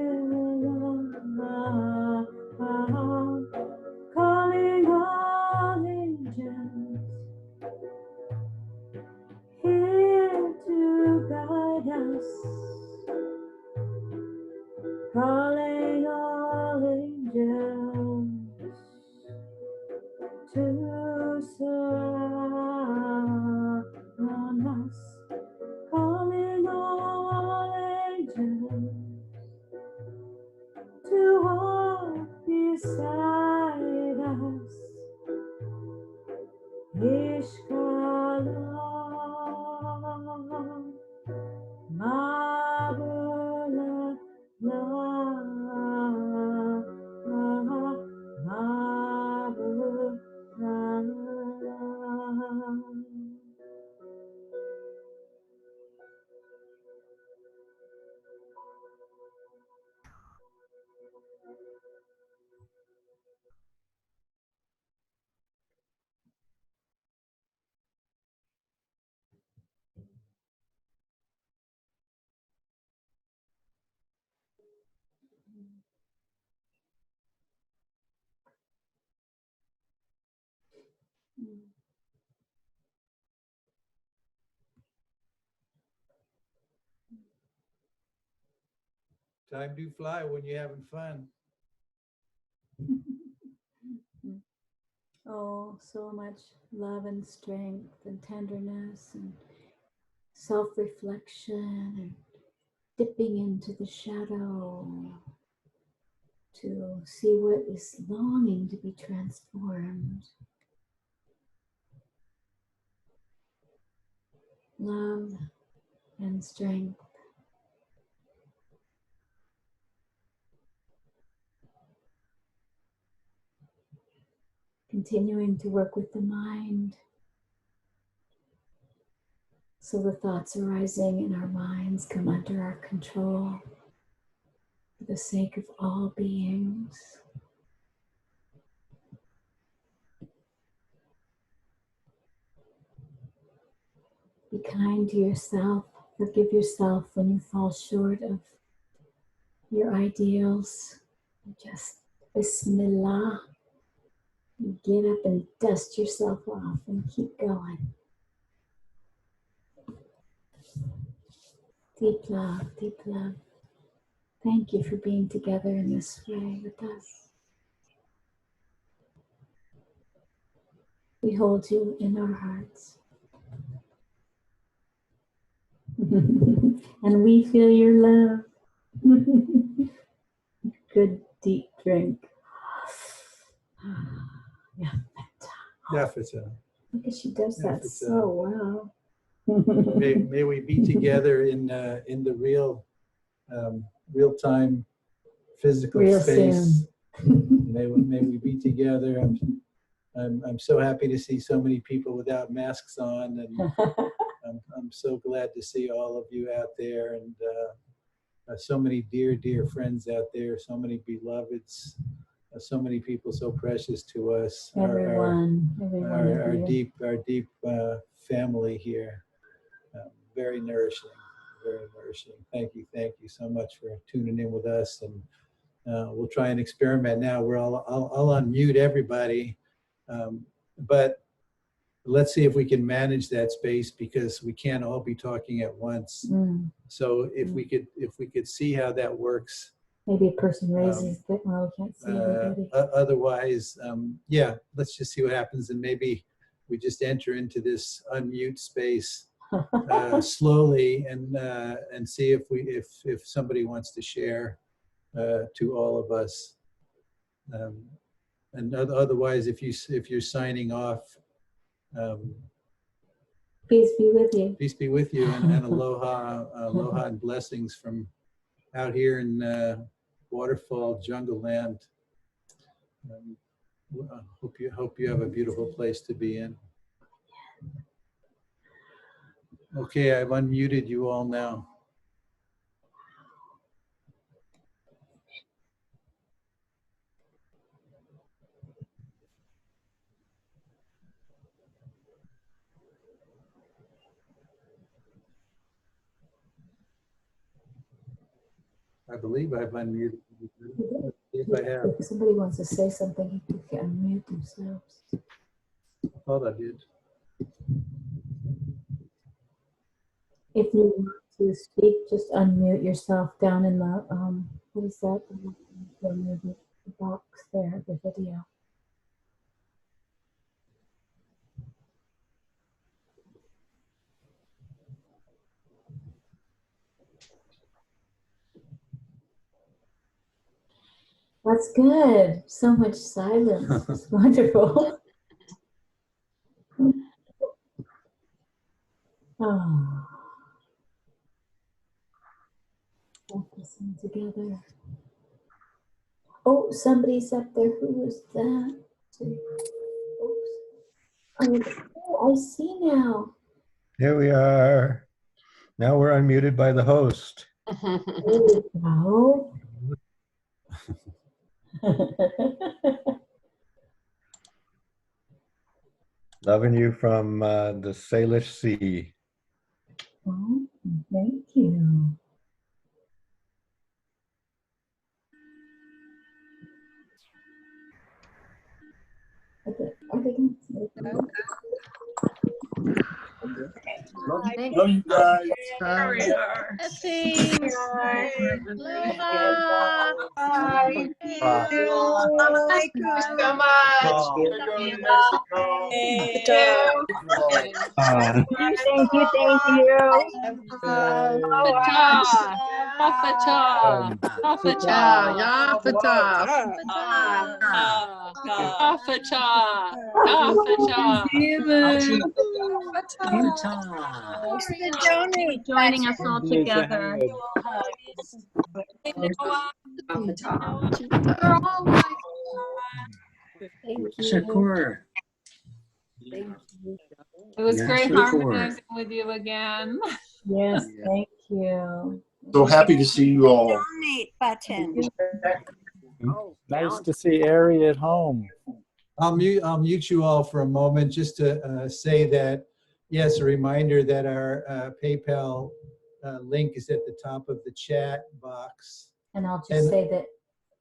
calling all angels, here to guide us, calling all angels, to surround us, calling all angels, to walk beside us. Ishkala, Mabula, Time do fly when you're having fun. Oh, so much love and strength and tenderness and self-reflection and dipping into the shadow to see what is longing to be transformed. Love and strength. Continuing to work with the mind. So the thoughts arising in our minds come under our control for the sake of all beings. Be kind to yourself. Forgive yourself when you fall short of your ideals. Just Bismillah. You get up and dust yourself off and keep going. Deep love, deep love. Thank you for being together in this way with us. We hold you in our hearts. And we feel your love. Good deep drink. Yeah. Yafata. Look at she does that Yafata. so well. May we be together in the real time physical Real space. soon. May we be together. I'm so happy to see so many people without masks on, and I'm so glad to see all of you out there, and so many dear friends out there, so many beloveds, so many people so precious to us. Everyone Our of you. deep family here. Very nourishing, very nourishing. Thank you so much for tuning in with us, and we'll try and experiment now. I'll unmute everybody, but let's see if we can manage that space, because we can't all be talking at once. So if we could see how that works. Maybe a person raises that. Well, we can't see everybody. Otherwise, yeah, let's just see what happens, and maybe we just enter into this unmute space slowly, and see if somebody wants to share to all of us. And otherwise, if you're signing off, Peace be with you. peace be with you, and aloha and blessings from out here in Waterfall Jungle Land. Hope you have a beautiful place to be in. Okay, I've unmuted you all now. I believe I've unmuted you. If I have. If somebody wants to say something, you can unmute themselves. I thought I did. If you want to speak, just unmute yourself down in the, what is that? The box there, the video. That's good. So much silence. It's wonderful. Oh. Focusing together. Oh, somebody's up there. Who was that? Oops. Oh, I see now. Here we are. Now we're unmuted by the host. There we go. Loving you from the Salish Sea. Oh, thank you. Are they going to Love you guys. Blessings. Thank you. Joining us all together. Shakur. It was Yeah, great Shakur. harmonizing with you again. Yes, thank you. So happy to see you all. Nice to see Ari at home. I'll mute you all for a moment just to say that, yes, a reminder that our PayPal link is at the top of the chat box. And I'll just say that.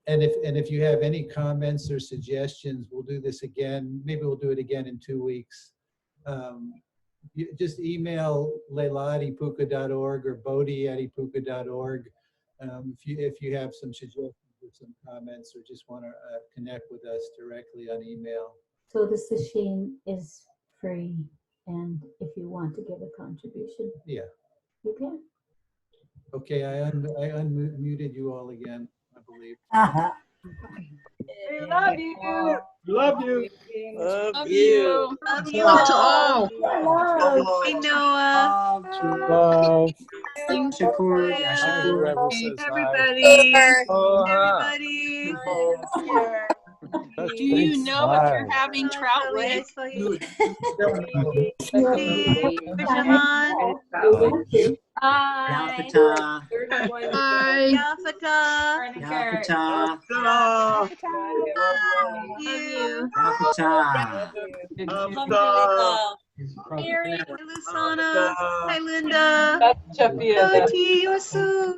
And if you have any comments or suggestions, we'll do this again. Maybe we'll do it again in 2 weeks. You just email Leilah@ipuka.org or Bodhi@ipuka.org if you have some suggestions or some comments, or just want to connect with us directly on email. So the Sesshin is free, and if you want to give a contribution, Yeah. you can. Okay, I unmuted you all again, I believe. We love you. Love you. Love you. Love you all. Hello. Hey, Noah. Love. Shakur, Hi, Hi, whoever says hi. everybody. Aloha. Everybody. Touch Do you base, know if you're smile. having Trout Kelly, I Lake? saw you. Hi. Jahan. Hi. Yapata, Yafata. Yapata, Ta-da. Love you. Yapata. Mary. Hi, Lusana. Hi, Linda. Go to your soup.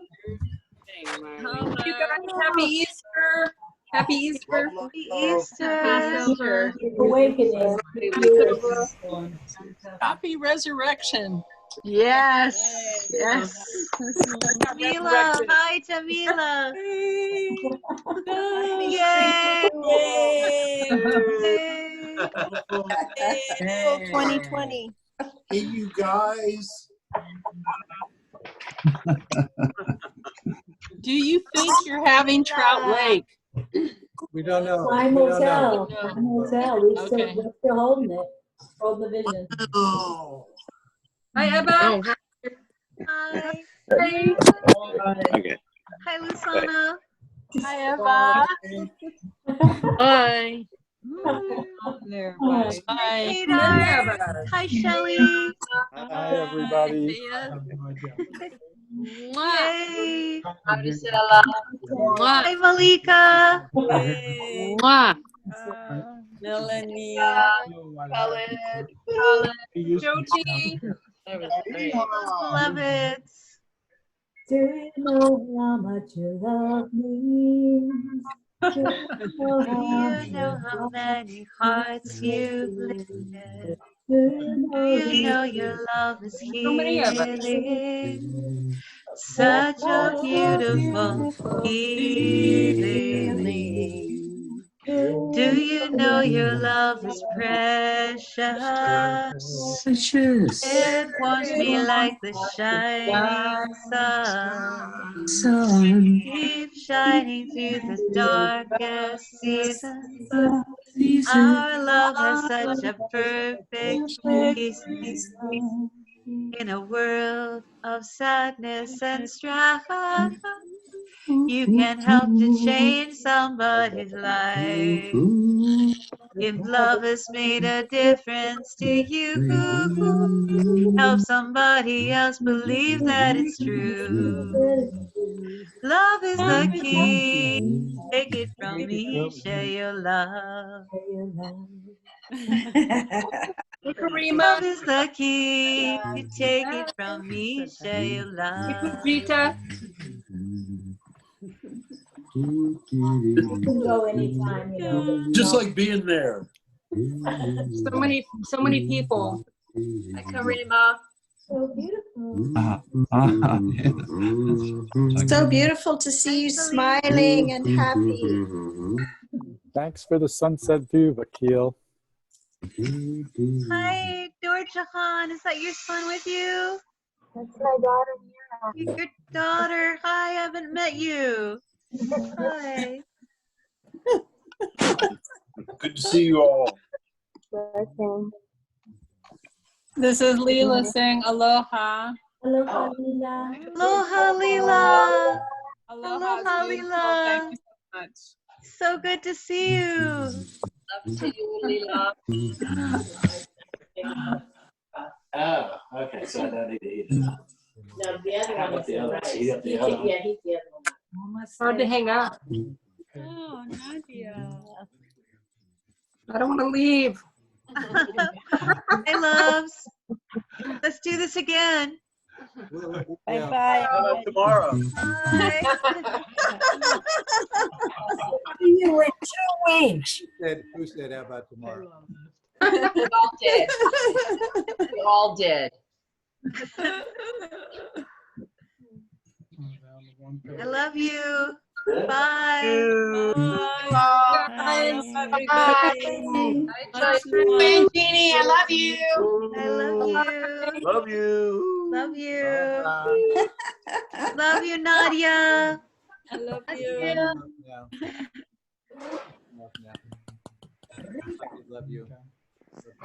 You guys, happy Easter. Happy Easter. Happy Easter. Awakening. Happy resurrection. Yes. Yes. Tamila. Hi, Tamila. Yay. Hey. 2020. Hey, you guys. Do you think you're having Trout Lake? We don't know. Time We will don't know. tell. Time will tell. We're Okay. still holding it. Hold the vision. Oh. Hi, Ebba. Hi. Okay. Hi, Lusana. Hi, Eva. Hi. Hi. Hey, Dar. Hi, Shelly. Hi, everybody. Yay. Hi, Malika. Melanie. Jody. Beloveds. Do you know how much your love means? Do You know how many hearts you've lifted. Do you know You know your love is So many of us. healing. Such a beautiful feeling. Do you know your love is precious? It warms me like the shining sun. Keep shining through the darkest seasons. Our love has such a perfect place in a world of sadness and strife. You can help to change somebody's life. If love has made a difference to you, help somebody else believe that it's true. Love is the key. Take it from me, share your love. Karima. Love is the key. Take it from me, share your love. Rita. You can go anytime, you know. Just like being there. So many people. Hi, Karima. So beautiful. So beautiful to see you smiling and happy. Thanks for the sunset view, Vakil. Hi, Dorjahan. Is that your son with you? That's my daughter. Your daughter. Hi, I haven't met you. Hi. Good to see you all. This is Leilah saying aloha. Aloha, Lila. Aloha, Leela. Aloha, Aloha, it's beautiful. Leela. Thank you so much. So good to see you. Love to you, Leilah. Oh, okay. So I don't need to eat it. No, the other How one about is the the other? rice. Eat up the other one? Yeah, he's the other one. Hard to hang up. Oh, Nadia. I don't want to leave. Hey, loves. Let's do this again. Bye-bye. How about tomorrow? Bye. You were 2 weeks. Who said how about tomorrow? We all did. We all did. I love you. Bye. Bye. Bye. Jeannie, I love you. I love you. Love you. Love you. Love you, Nadia. I love Love you. you. Love you.